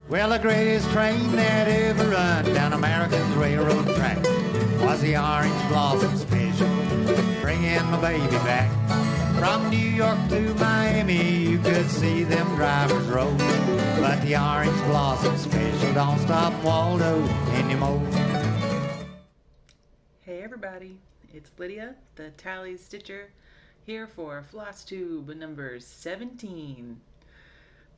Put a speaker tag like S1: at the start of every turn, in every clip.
S1: Well, the greatest train that ever run down America's railroad track was the Orange Blossom Special, bringing my baby back. From New York to Miami, you could see them drivers roll, but the Orange Blossom Special don't stop Waldo anymore.
S2: Hey everybody, it's Lydia, the TallyStitcher, here for Flosstube number 17.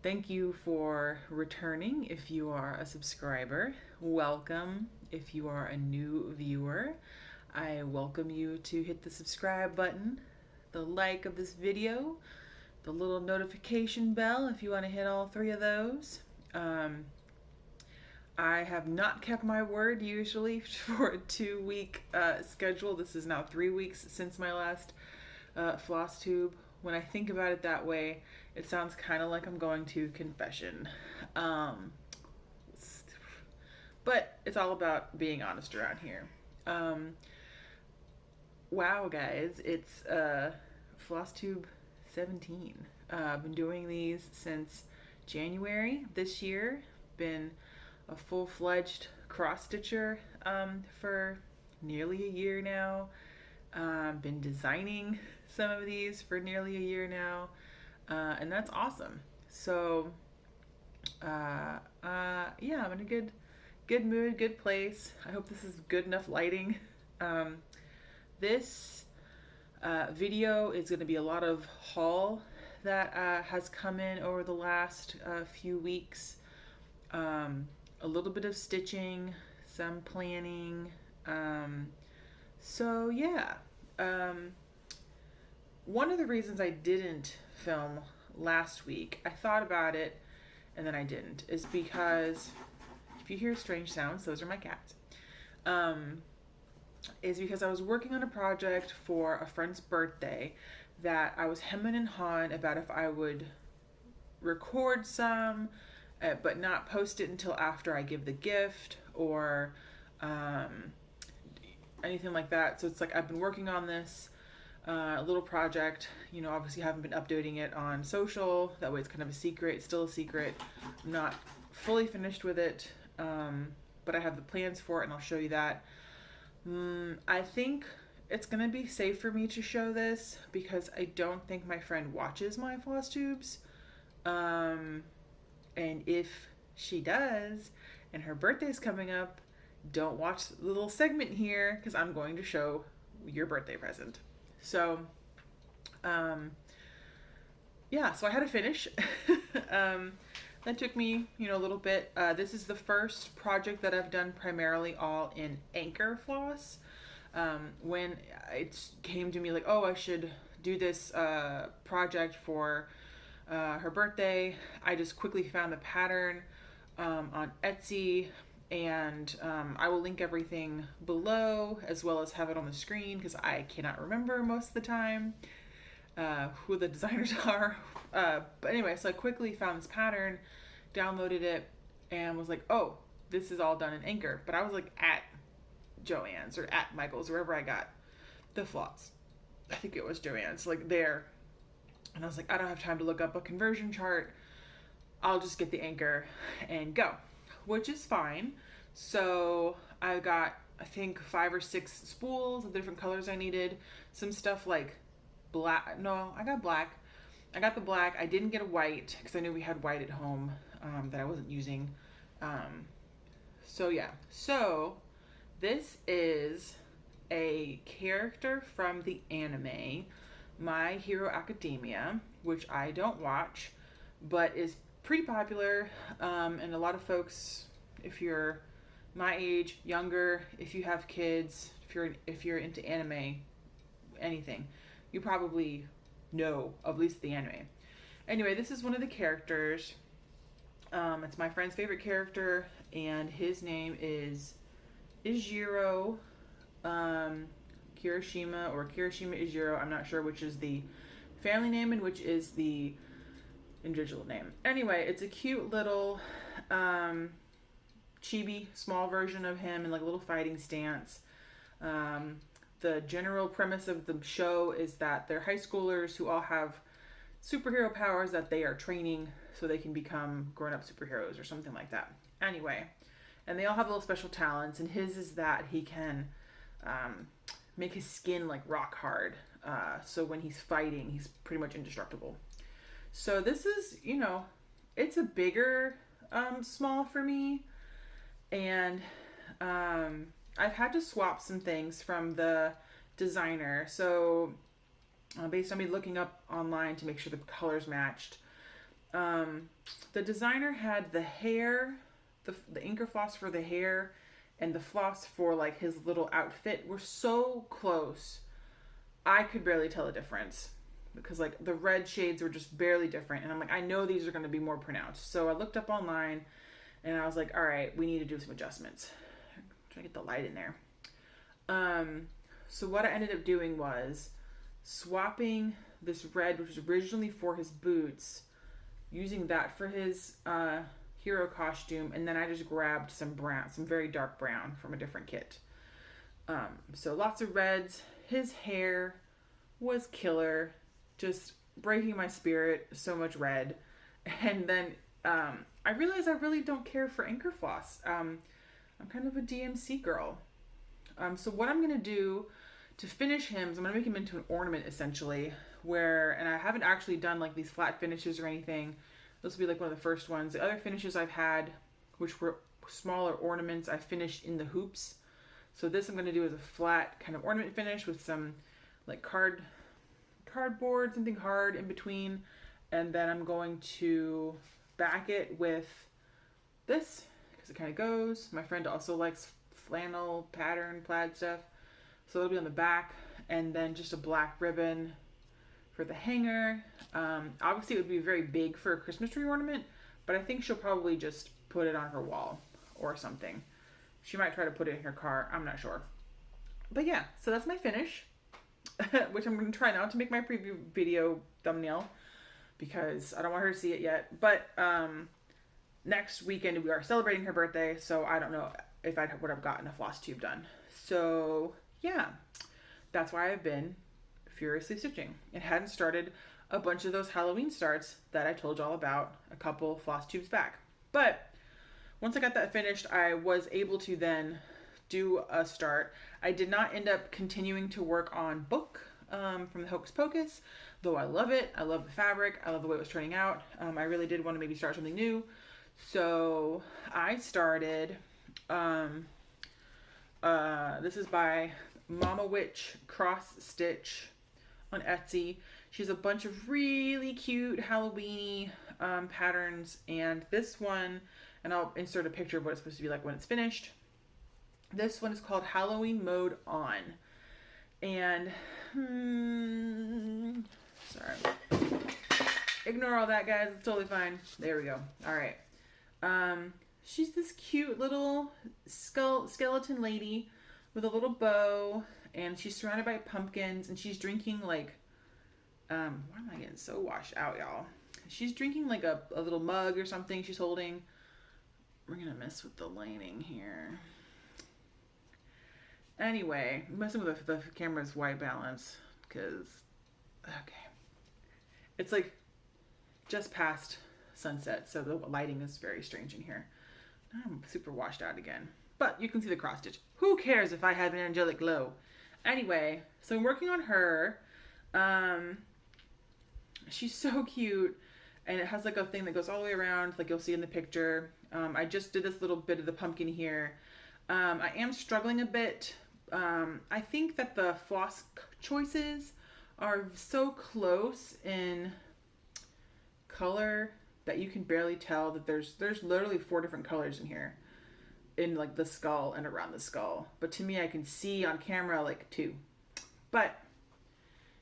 S2: Thank you for returning if you are a subscriber. Welcome if you are a new viewer. I welcome you to hit the subscribe button, the like of this video, the little notification bell if you want to hit all three of those. I have not kept my word usually for a 2-week schedule. This is now 3 weeks since my last Flosstube. When I think about it that way, it sounds kind of like I'm going to confession. But it's all about being honest around here. Wow, guys, it's Flosstube 17. I've been doing these since January this year. Been a full-fledged cross-stitcher for nearly a year now. Been designing some of these for nearly a year now, and that's awesome. So yeah, I'm in a good mood, good place. I hope this is good enough lighting. This video is going to be a lot of haul that has come in over the last few weeks. A little bit of stitching, some planning. So yeah, one of the reasons I didn't film last week, I thought about it and then I didn't, is because if you hear strange sounds, those are my cats. Is because I was working on a project for a friend's birthday that I was hemming and hawing about if I would record some, but not post it until after I give the gift or anything like that. So it's like I've been working on this little project, you know, obviously haven't been updating it on social. That way it's kind of a secret. It's still a secret. I'm not fully finished with it, but I have the plans for it and I'll show you that. I think it's going to be safe for me to show this because I don't think my friend watches my Flosstubes. And if she does, and her birthday's coming up, don't watch the little segment here because I'm going to show your birthday present. So, yeah, so I had to finish. That took me, a little bit. This is the first project that I've done primarily all in anchor floss. When it came to me like, oh, I should do this project for her birthday, I just quickly found the pattern on Etsy, and I will link everything below as well as have it on the screen because I cannot remember most of the time who the designers are. But anyway, so I quickly found this pattern, downloaded it, and was like, oh, this is all done in Anchor. But I was like at Joann's or at Michael's, wherever I got the floss. I think it was Joann's, like there. And I was like, I don't have time to look up a conversion chart. I'll just get the Anchor and go, which is fine. So I got, I think, 5 or 6 spools of different colors I needed. Some stuff like black. No, I got black. I got the black. I didn't get a white because I knew we had white at home that I wasn't using. So yeah. So this is a character from the anime My Hero Academia, which I don't watch, but is pretty popular. And a lot of folks, if you're my age, younger, if you have kids, if you're into anime, anything, you probably know of at least the anime. Anyway, this is one of the characters. It's my friend's favorite character, and his name is Ijiro Kirishima, or Kirishima Ijiro. I'm not sure which is the family name and which is the individual name. Anyway, it's a cute little chibi, small version of him in like a little fighting stance. The general premise of the show is that they're high schoolers who all have superhero powers that they are training so they can become grown-up superheroes or something like that. Anyway, and they all have little special talents, and his is that he can make his skin like rock hard. So when he's fighting, he's pretty much indestructible. So this is, you know, it's a bigger small for me. And I've had to swap some things from the designer. So based on me looking up online to make sure the colors matched, the designer had the hair, the inker floss for the hair and the floss for like his little outfit were so close. I could barely tell a difference because like the red shades were just barely different. And I'm like, I know these are going to be more pronounced. So I looked up online and I was like, all right, we need to do some adjustments. I'm trying to get the light in there. So what I ended up doing was swapping this red, which was originally for his boots, using that for his hero costume, and then I just grabbed some brown, some very dark brown from a different kit. So lots of reds. His hair was killer, just breaking my spirit, so much red. And then I realized I really don't care for anchor floss. I'm kind of a DMC girl. So what I'm going to do to finish him is I'm going to make him into an ornament essentially, and I haven't actually done like these flat finishes or anything. This will be like one of the first ones. The other finishes I've had, which were smaller ornaments, I finished in the hoops. So this I'm going to do as a flat kind of ornament finish with some like cardboard, something hard in between. And then I'm going to back it with this because it kind of goes. My friend also likes flannel pattern plaid stuff. So it'll be on the back, and then just a black ribbon for the hanger. Obviously it would be very big for a Christmas tree ornament, but I think she'll probably just put it on her wall or something. She might try to put it in her car. I'm not sure. But yeah, so that's my finish, which I'm going to try not to make my preview video thumbnail because I don't want her to see it yet. But next weekend we are celebrating her birthday, so I don't know if I would have gotten a floss tube done. So yeah, that's why I've been furiously stitching. It hadn't started a bunch of those Halloween starts that I told y'all about a couple floss tubes back. But once I got that finished, I was able to then do a start. I did not end up continuing to work on Book from the Hocus Pocus, though I love it. I love the fabric. I love the way it was turning out. I really did want to maybe start something new. So I started, this is by MamaWitch Cross Stitch on Etsy. She has a bunch of really cute Halloween patterns, and this one, and I'll insert a picture of what it's supposed to be like when it's finished. This one is called Halloween Mode On. And, sorry. Ignore all that, guys. It's totally fine. There we go. All right. She's this cute little skeleton lady with a little bow, and she's surrounded by pumpkins, and she's drinking like, why am I getting so washed out, y'all? She's drinking like a little mug or something she's holding. We're gonna mess with the lighting here. Anyway, messing with the camera's white balance because, okay. It's like just past sunset, so the lighting is very strange in here. I'm super washed out again. But you can see the cross stitch. Who cares if I have an angelic glow? Anyway, so I'm working on her. She's so cute. And it has like a thing that goes all the way around, like you'll see in the picture. I just did this little bit of the pumpkin here. I am struggling a bit. I think that the floss choices are so close in color that you can barely tell that there's literally 4 different colors in here. In like the skull and around the skull. But to me, I can see on camera like 2. But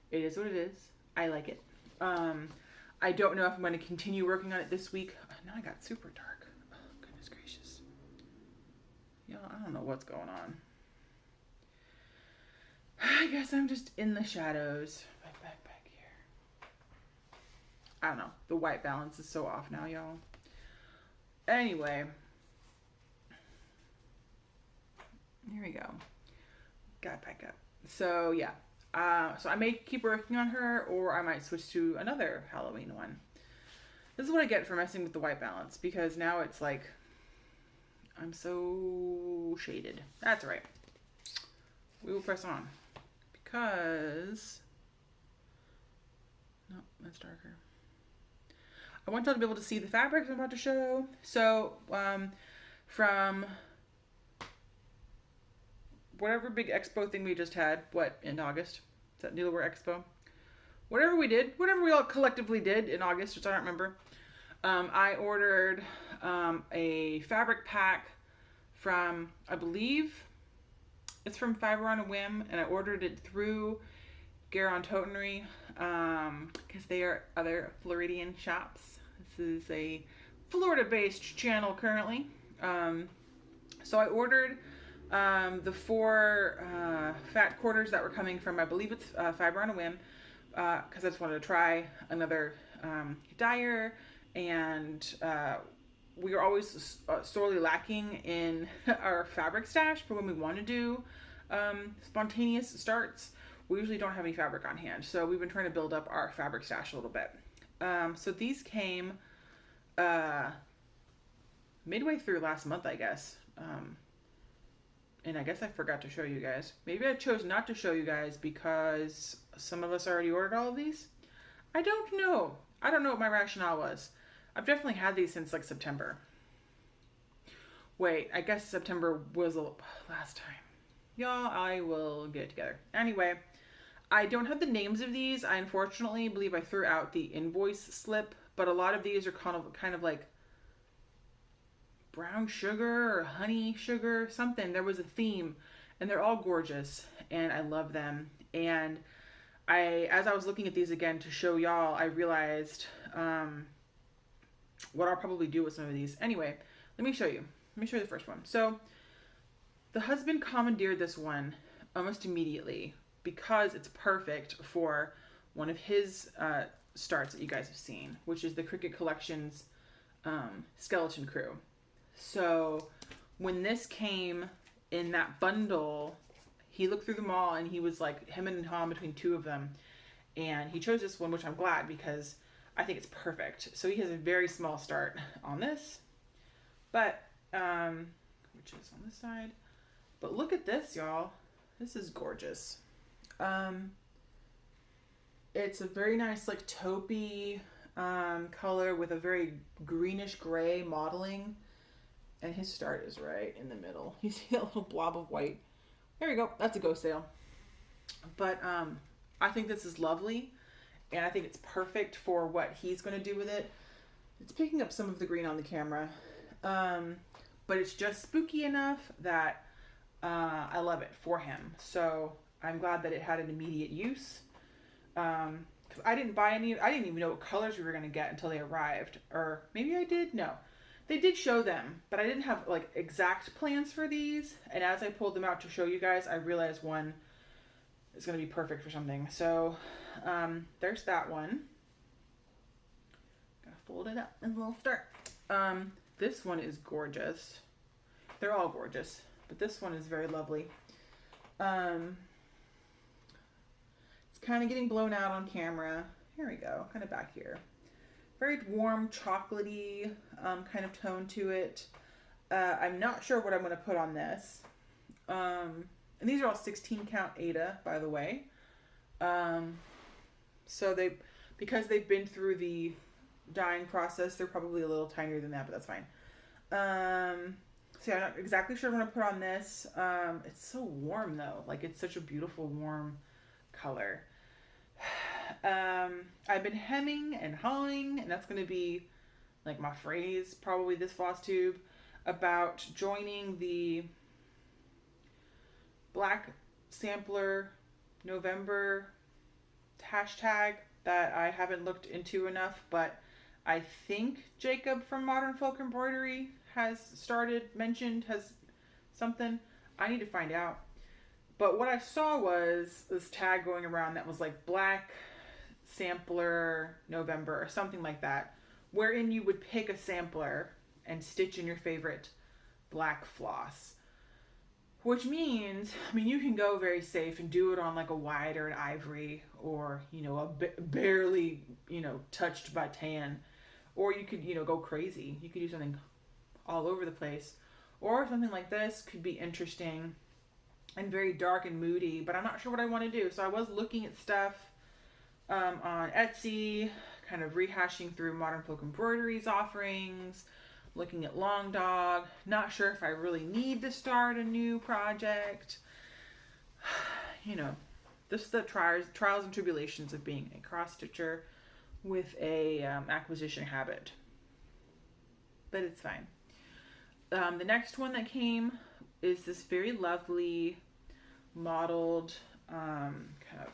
S2: it is what it is. I like it. I don't know if I'm going to continue working on it this week. Now I got super dark. Oh, goodness gracious. Y'all, I don't know what's going on. I guess I'm just in the shadows. Back here. I don't know. The white balance is so off now, y'all. Anyway. Here we go. Got it back up. So yeah. So I may keep working on her, or I might switch to another Halloween one. This is what I get for messing with the white balance, because now it's like, I'm so shaded. That's right. We will press on, because, no, that's darker. I want y'all to be able to see the fabrics I'm about to show. So, from whatever big expo thing we just had, in August? Is that Needlewear Expo? Whatever we all collectively did in August, which I don't remember. I ordered a fabric pack from, I believe, it's from Fiber on a Whim, and I ordered it through GaRon Stitchery, because they are other Floridian shops. This is a Florida-based channel currently. So I ordered the 4 fat quarters that were coming from, I believe it's Fiber on a Whim, because I just wanted to try another dyer, and we are always sorely lacking in our fabric stash for when we want to do spontaneous starts. We usually don't have any fabric on hand, so we've been trying to build up our fabric stash a little bit. So these came midway through last month, I guess. And I guess I forgot to show you guys. Maybe I chose not to show you guys because some of us already ordered all of these. I don't know. I don't know what my rationale was. I've definitely had these since like September. Wait, I guess September was the last time. Y'all, I will get it together. Anyway, I don't have the names of these. I unfortunately believe I threw out the invoice slip, but a lot of these are kind of like brown sugar or honey sugar, something. There was a theme, and they're all gorgeous, and I love them. And as I was looking at these again to show y'all, I realized what I'll probably do with some of these. Anyway, let me show you. Let me show you the first one. So the husband commandeered this one almost immediately because it's perfect for one of his starts that you guys have seen, which is the Cricut Collections Skeleton Crew. So when this came in that bundle, he looked through them all, and he was like him and hawing between 2 of them, and he chose this one, which I'm glad, because I think it's perfect. So he has a very small start on this, but which is on this side. But look at this, y'all. This is gorgeous. It's a very nice like taupey color with a very greenish gray modeling. And his start is right in the middle. You see that little blob of white? There we go. That's a go sale. But I think this is lovely. And I think it's perfect for what he's going to do with it. It's picking up some of the green on the camera. But it's just spooky enough that I love it for him. So I'm glad that it had an immediate use. Because I didn't buy any. I didn't even know what colors we were going to get until they arrived. Or maybe I did? No. They did show them, but I didn't have like exact plans for these. And as I pulled them out to show you guys, I realized one is going to be perfect for something. So there's that one. Gotta fold it up in a little start. This one is gorgeous. They're all gorgeous, but this one is very lovely. It's kind of getting blown out on camera. Here we go, kind of back here. Very warm, chocolatey kind of tone to it. I'm not sure what I'm going to put on this. And these are all 16 count Aida, by the way. So because they've been through the dyeing process, they're probably a little tinier than that, but that's fine. So yeah, I'm not exactly sure what I'm going to put on this. It's so warm though. Like it's such a beautiful warm color. I've been hemming and hawing, and that's going to be like my phrase probably this floss tube, about joining the Black Sampler November hashtag that I haven't looked into enough, but I think Jacob from Modern Folk Embroidery has something. I need to find out. But what I saw was this tag going around that was like Black Sampler November or something like that, wherein you would pick a sampler and stitch in your favorite black floss. Which means, I mean, you can go very safe and do it on like a white or an ivory, or, you know, a barely, you know, touched by tan. Or you could, you know, go crazy. You could do something all over the place. Or something like this could be interesting and very dark and moody, but I'm not sure what I want to do. So I was looking at stuff on Etsy, kind of rehashing through Modern Folk Embroidery's offerings, looking at Long Dog. Not sure if I really need to start a new project. You know, this is the trials and tribulations of being a cross-stitcher with a acquisition habit. But it's fine. The next one that came is this very lovely mottled kind of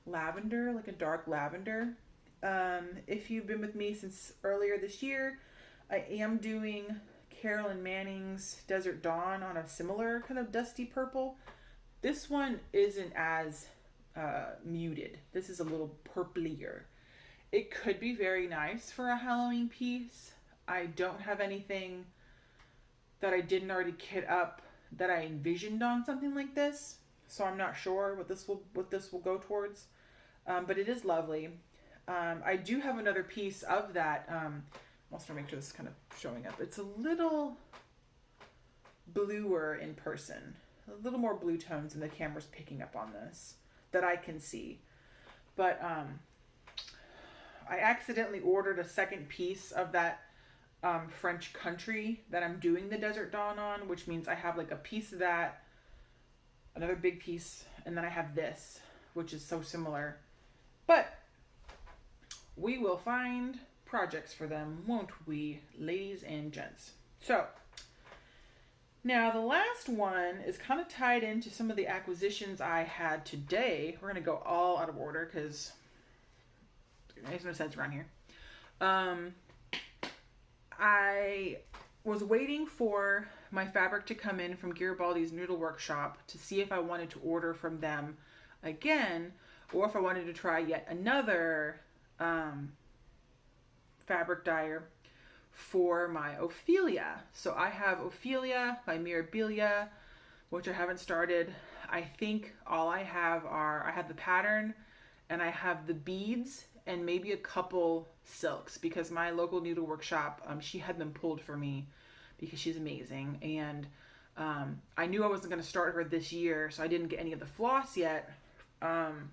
S2: lavender, like a dark lavender. If you've been with me since earlier this year, I am doing Carolyn Manning's Desert Dawn on a similar kind of dusty purple. This one isn't as muted. This is a little purplier. It could be very nice for a Halloween piece. I don't have anything that I didn't already kit up that I envisioned on something like this, so I'm not sure what this will go towards. But it is lovely. I do have another piece of that. I'll also make sure this is kind of showing up. It's a little bluer in person, a little more blue tones than the camera's picking up on this that I can see. But I accidentally ordered a second piece of that French country that I'm doing the Desert Dawn on, which means I have like a piece of that, another big piece, and then I have this, which is so similar. But we will find projects for them, won't we, ladies and gents? So now the last one is kind of tied into some of the acquisitions I had today. We're going to go all out of order because it makes no sense around here. I was waiting for my fabric to come in from Garibaldi's Noodle Workshop to see if I wanted to order from them again, or if I wanted to try yet another fabric dyer for my Ophelia. So I have Ophelia by Miribilia, which I haven't started. I think all I have I have the pattern and I have the beads and maybe a couple silks, because my local needle workshop, she had them pulled for me because she's amazing. And I knew I wasn't going to start her this year, so I didn't get any of the floss yet. And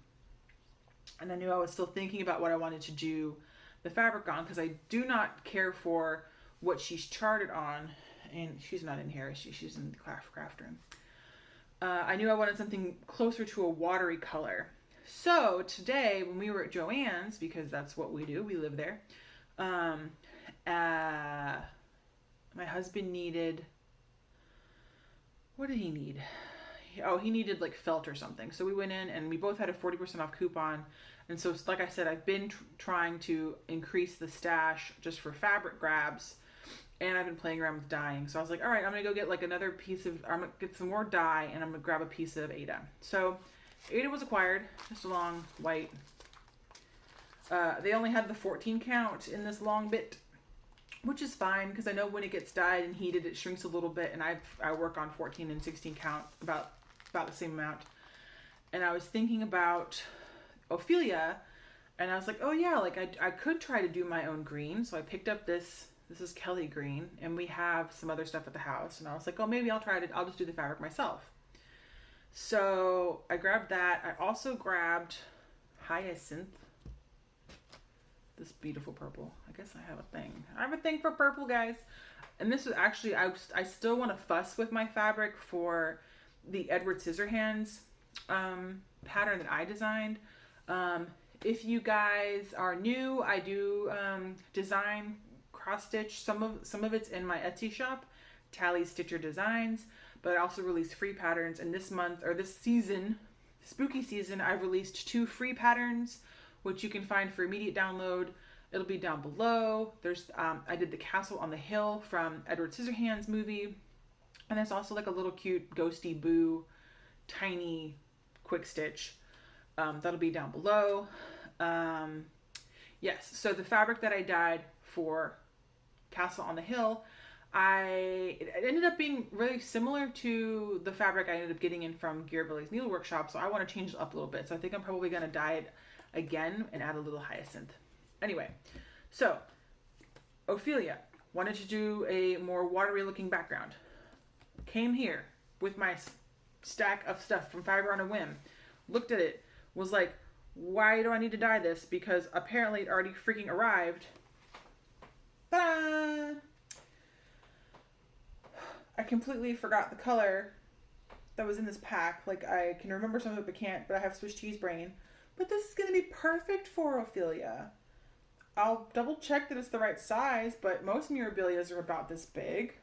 S2: I knew I was still thinking about what I wanted to do the fabric on, because I do not care for what she's charted on. And she's not in here. She's in the craft room. I knew I wanted something closer to a watery color. So today, when we were at Joann's, because that's what we do, we live there, my husband needed, what did he need? Oh, he needed like felt or something. So we went in and we both had a 40% off coupon. And so, like I said, I've been trying to increase the stash just for fabric grabs. And I've been playing around with dyeing. So I was like, all right, I'm going to go get like another piece of, I'm going to get some more dye and I'm going to grab a piece of Ada. So Ada was acquired, just a long white. They only had the 14 count in this long bit, which is fine because I know when it gets dyed and heated, it shrinks a little bit. And I work on 14 and 16 count about the same amount. And I was thinking about Ophelia and I was like, oh yeah, like I could try to do my own green. So I picked up this is Kelly green and we have some other stuff at the house. And I was like, oh, maybe I'll just do the fabric myself. So I grabbed that. I also grabbed Hyacinth. This beautiful purple. I guess I have a thing. I have a thing for purple, guys. And this is actually, I still want to fuss with my fabric for the Edward Scissorhands pattern that I designed. If you guys are new, I do design cross stitch. Some of it's in my Etsy shop, TallyStitcher Designs. But I also release free patterns. And this month, or this season, spooky season, I've released 2 free patterns, which you can find for immediate download. It'll be down below. There's, I did the Castle on the Hill from Edward Scissorhands movie. And there's also like a little cute ghosty boo, tiny quick stitch. That'll be down below. Yes, so the fabric that I dyed for Castle on the Hill, it ended up being really similar to the fabric I ended up getting in from Garibaldi's Needle Workshop, so I want to change it up a little bit. So I think I'm probably going to dye it again and add a little hyacinth. Anyway, So, Ophelia wanted to do a more watery looking background. Came here with my stack of stuff from GaRon and Whim. Looked at it. Was like, why do I need to dye this? Because apparently it already freaking arrived. Ta-da! I completely forgot the color that was in this pack. Like, I can remember some of it but can't, but I have Swiss cheese brain. But this is going to be perfect for Ophelia. I'll double check that it's the right size, but most Miribilias are about this big.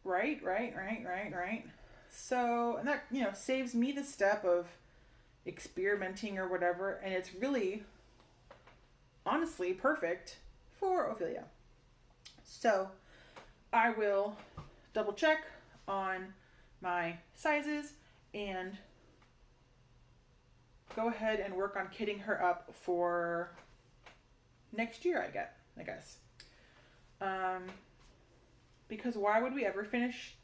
S2: Right. So, and that, you know, saves me the step of experimenting or whatever, and it's really, honestly, perfect for Ophelia. So, I will double check on my sizes and go ahead and work on kitting her up for next year, I guess. Because why would we ever finish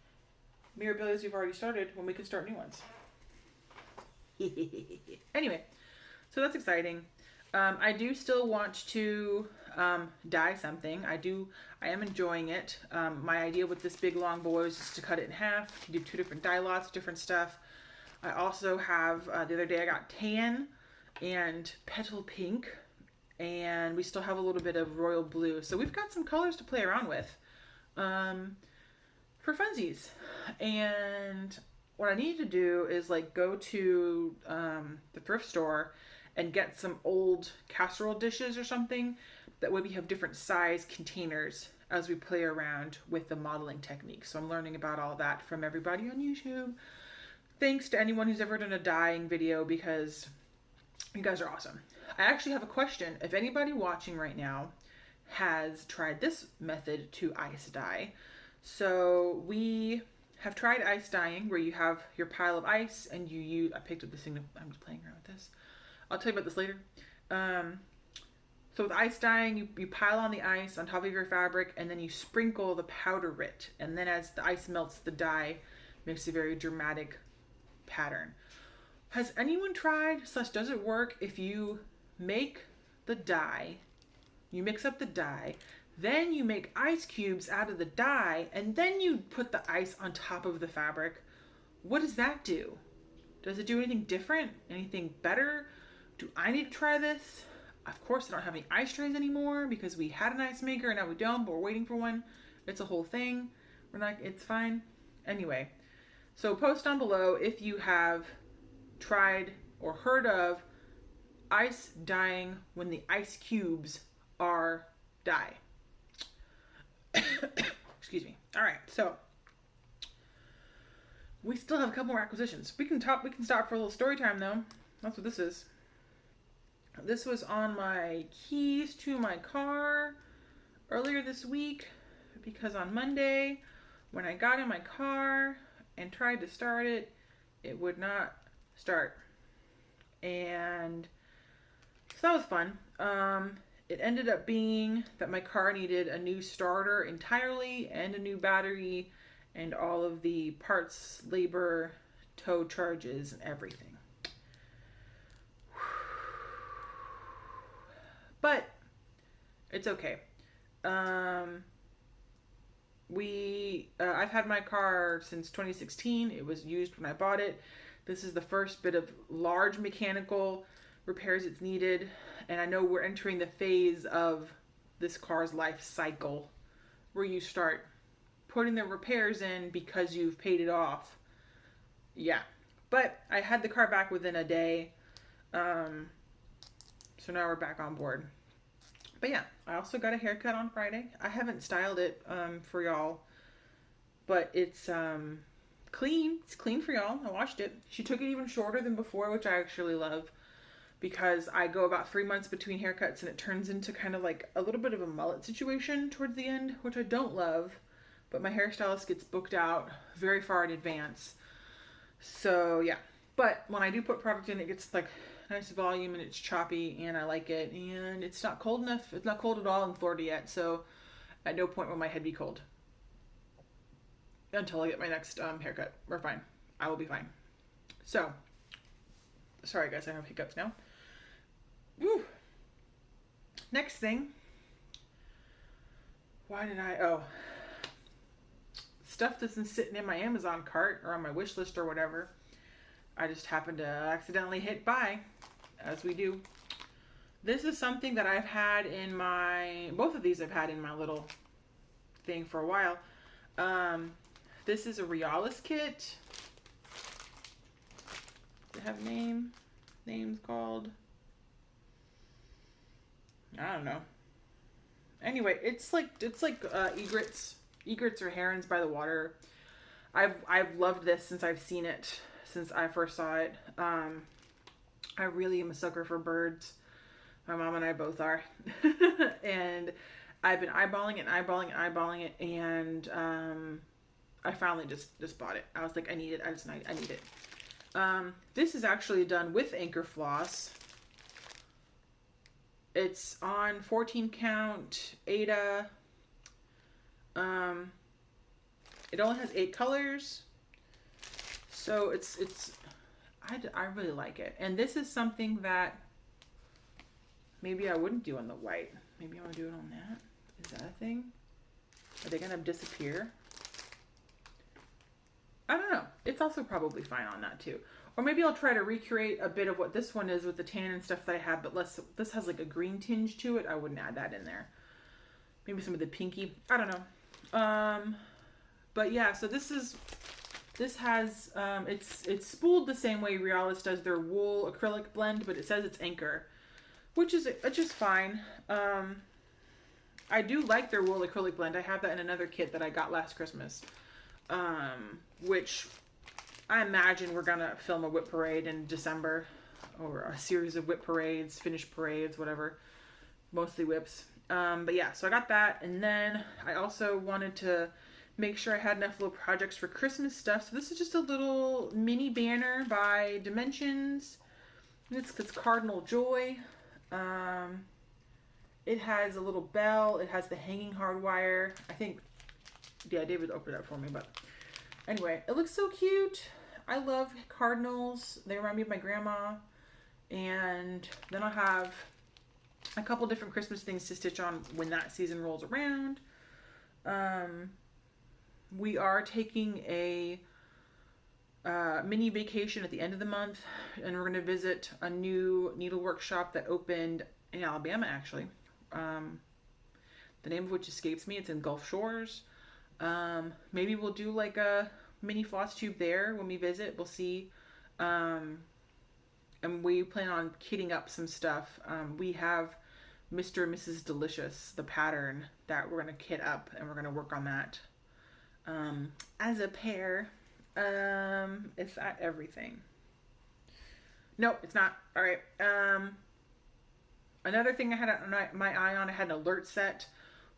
S2: Miribilias we've already started when we could start new ones? Anyway, so that's exciting. I do still want to dye something. I am enjoying it. My idea with this big long boy is just to cut it in half, do 2 different dye lots, different stuff. I also have, the other day I got tan and petal pink, and we still have a little bit of royal blue. So we've got some colors to play around with for funsies. And what I need to do is like go to the thrift store and get some old casserole dishes or something. That way we have different size containers as we play around with the modeling technique. So I'm learning about all that from everybody on YouTube. Thanks to anyone who's ever done a dyeing video, because you guys are awesome. I actually have a question. If anybody watching right now has tried this method to ice dye. So we have tried ice dyeing, where you have your pile of ice and you use, I picked up this thing, I'm just playing around with this. I'll tell you about this later. So with ice dyeing, you pile on the ice on top of your fabric, and then you sprinkle the powder writ. And then as the ice melts, the dye makes a very dramatic pattern. Has anyone tried, / does it work if you make the dye, you mix up the dye, then you make ice cubes out of the dye, and then you put the ice on top of the fabric? What does that do? Does it do anything different? Anything better? Do I need to try this? Of course, I don't have any ice trays anymore because we had an ice maker and now we don't, but we're waiting for one. It's a whole thing. It's fine. Anyway, so post down below if you have tried or heard of ice dyeing when the ice cubes are dye. Excuse me. All right, so we still have a couple more acquisitions. We can stop for a little story time though. That's what this is. This was on my keys to my car earlier this week, because on Monday when I got in my car and tried to start it, it would not start. And so that was fun. It ended up being that my car needed a new starter entirely and a new battery and all of the parts, labor, tow charges, and everything. But it's okay. I've had my car since 2016. It was used when I bought it. This is the first bit of large mechanical repairs it's needed. And I know we're entering the phase of this car's life cycle where you start putting the repairs in because you've paid it off. Yeah. But I had the car back within a day. So now we're back on board. But yeah, I also got a haircut on Friday. I haven't styled it for y'all, but it's clean. It's clean for y'all. I washed it. She took it even shorter than before, which I actually love, because I go about 3 months between haircuts and it turns into kind of like a little bit of a mullet situation towards the end, which I don't love, but my hairstylist gets booked out very far in advance. So yeah, but when I do put product in, it gets like nice volume and it's choppy and I like it, and it's not cold enough. It's not cold at all in Florida yet, so at no point will my head be cold until I get my next haircut. We're fine. I will be fine. So sorry guys, I have hiccups now. Woo. Next thing. Stuff that's been sitting in my Amazon cart or on my wish list or whatever. I just happened to accidentally hit buy, as we do. This is something that I've had in both of these I've had in my little thing for a while. This is a Realis kit. Does it have names called? I don't know. Anyway, it's like egrets or herons by the water. I've loved this since I've seen it, since I first saw it. I really am a sucker for birds. My mom and I both are. And I've been eyeballing it, and I finally just bought it. I was like, I need it. I need it. This is actually done with anchor floss. It's on 14 count Ada. It only has 8 colors. So I really like it. And this is something that maybe I wouldn't do on the white. Maybe I want to do it on that. Is that a thing? Are they going to disappear? I don't know. It's also probably fine on that too. Or maybe I'll try to recreate a bit of what this one is with the tan and stuff that I have, but this has like a green tinge to it. I wouldn't add that in there. Maybe some of the pinky. I don't know. But yeah, so this has, it's spooled the same way Realis does their wool acrylic blend, but it says it's anchor, which is just fine. I do like their wool acrylic blend. I have that in another kit that I got last Christmas, which I imagine we're going to film a whip parade in December, or a series of whip parades, finished parades, whatever, mostly whips. But yeah, so I got that. And then I also wanted to make sure I had enough little projects for Christmas stuff. So this is just a little mini banner by Dimensions. It's Cardinal Joy. It has a little bell. It has the hanging hardwire. I think, yeah, David opened it up for me, but anyway, it looks so cute. I love cardinals. They remind me of my grandma. And then I'll have a couple different Christmas things to stitch on when that season rolls around. We are taking a mini vacation at the end of the month, and we're going to visit a new needlework shop that opened in Alabama, actually. The name of which escapes me. It's in Gulf Shores. Maybe we'll do like a mini floss tube there when we visit. We'll see. And we plan on kitting up some stuff. We have Mr. and Mrs. Delicious, the pattern that we're going to kit up, and we're going to work on that as a pair. Is that everything? Nope, it's not. All right. Another thing I had my eye on, I had an alert set,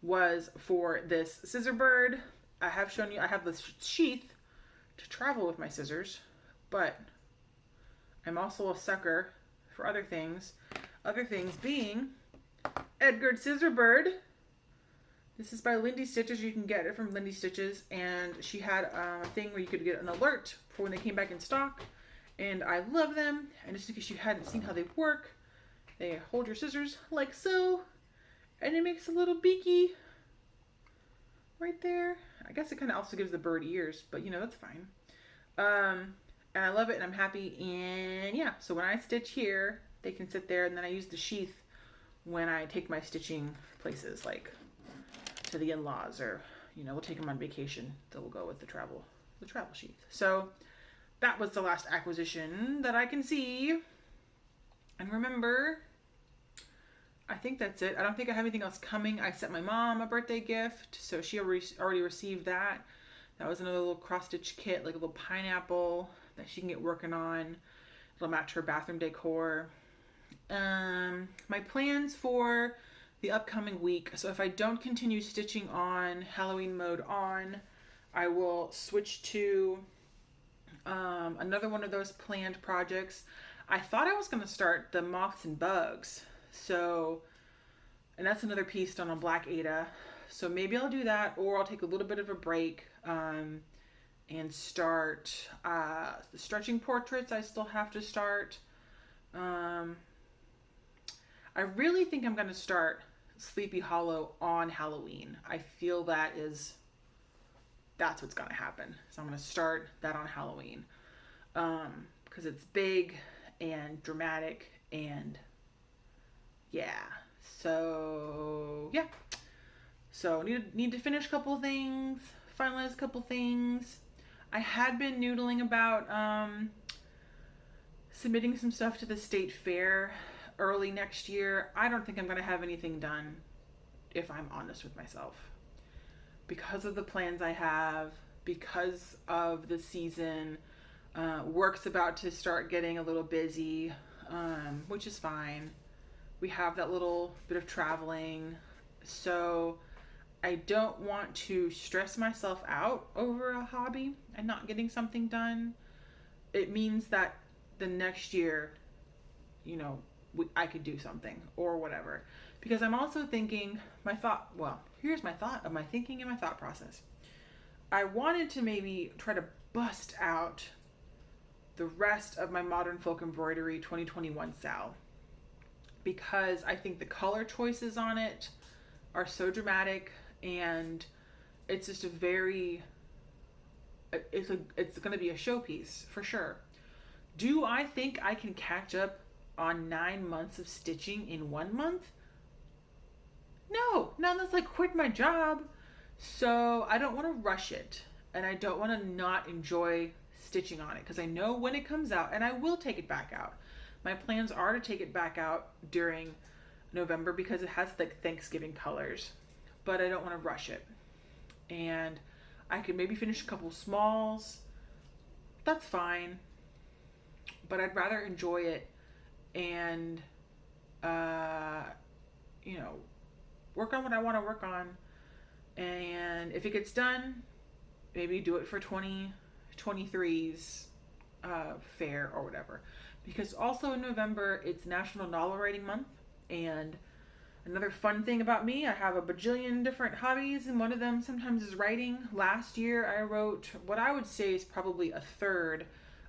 S2: was for this Scissorbird. I have shown you, I have this sheath to travel with my scissors, but I'm also a sucker for other things. Other things being Edgar Scissorbird. This is by Lindy Stitches. You can get it from Lindy Stitches, and she had a thing where you could get an alert for when they came back in stock, and I love them. And just in case you hadn't seen how they work, they hold your scissors like so, and it makes a little beaky right there. I guess it kind of also gives the bird ears, but you know, that's fine. And I love it, and I'm happy. And yeah, so when I stitch here, they can sit there, and then I use the sheath when I take my stitching places, like to the in-laws, or you know, we'll take them on vacation. That will go with the travel sheath. So that was the last acquisition that I can see and remember. I think that's it. I don't think I have anything else coming. I sent my mom a birthday gift, so she already received that. That was another little cross-stitch kit, like a little pineapple that she can get working on. It'll match her bathroom decor. My plans for the upcoming week. So if I don't continue stitching on Halloween mode on, I will switch to another one of those planned projects. I thought I was going to start the Moths and Bugs. So, and that's another piece done on Black Ada. So maybe I'll do that, or I'll take a little bit of a break and start the stretching portraits. I still have to start. I I really think I'm going to start Sleepy Hollow on Halloween. I feel that's what's going to happen. So I'm going to start that on Halloween. Because it's big and dramatic and yeah. So yeah. So need to finish a couple of things, finalize a couple things. I had been noodling about submitting some stuff to the state fair early next year. I don't think I'm going to have anything done, if I'm honest with myself. Because of the plans I have, because of the season, work's about to start getting a little busy, which is fine. We have that little bit of traveling. So I don't want to stress myself out over a hobby and not getting something done. It means that the next year, I could do something or whatever. Because I'm also thinking, here's my thought of my thinking and my thought process. I wanted to maybe try to bust out the rest of my Modern Folk Embroidery 2021 Sal. Because I think the color choices on it are so dramatic, and it's just it's going to be a showpiece for sure. Do I think I can catch up on 9 months of stitching in 1 month? No, that's like quit my job. So I don't want to rush it, and I don't want to not enjoy stitching on it, because I know when it comes out, and I will take it back out. My plans are to take it back out during November because it has like Thanksgiving colors, but I don't want to rush it. And I could maybe finish a couple smalls. That's fine. But I'd rather enjoy it and, work on what I want to work on. And if it gets done, maybe do it for 2023's fair or whatever. Because also in November, it's National Novel Writing Month. And another fun thing about me, I have a bajillion different hobbies, and one of them sometimes is writing. Last year, I wrote what I would say is probably a third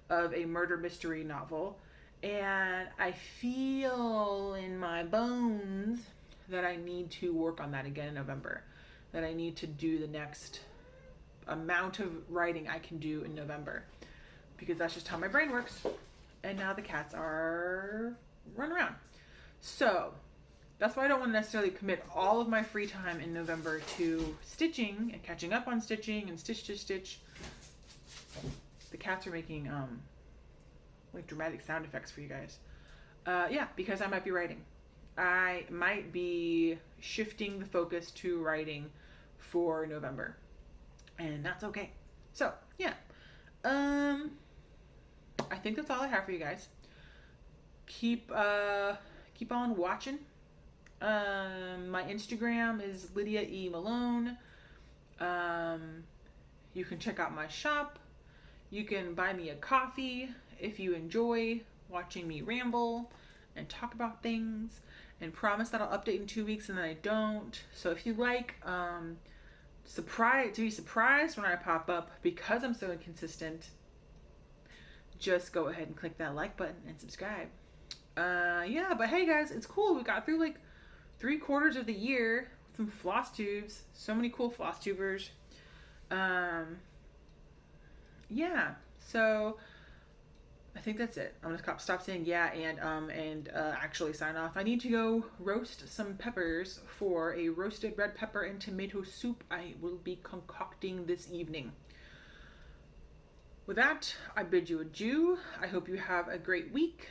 S2: of a murder mystery novel. And I feel in my bones that I need to work on that again in November. That I need to do the next amount of writing I can do in November. Because that's just how my brain works. And now the cats are running around. So that's why I don't want to necessarily commit all of my free time in November to stitching and catching up on stitching and stitch to stitch. The cats are making like dramatic sound effects for you guys. Because I might be writing. I might be shifting the focus to writing for November. And that's okay. So, yeah. I think that's all I have for you guys. Keep on watching. My Instagram is Lydia E. Malone. You can check out my shop. You can buy me a coffee if you enjoy watching me ramble and talk about things, and promise that I'll update in 2 weeks, and then I don't. So if you like to be surprised when I pop up because I'm so inconsistent, just go ahead and click that like button and subscribe. But hey guys, it's cool. We got through like 3/4 of the year with some floss tubes. So many cool floss tubers. So I think that's it. I'm gonna stop saying and actually sign off. I need to go roast some peppers for a roasted red pepper and tomato soup I will be concocting this evening. With that, I bid you adieu. I hope you have a great week.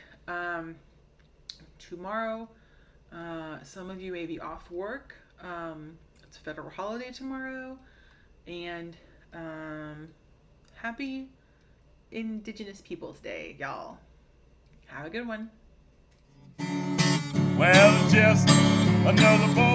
S2: Tomorrow, some of you may be off work. It's a federal holiday tomorrow. And happy Indigenous Peoples Day, y'all. Have a good one.
S3: Well, just another boy.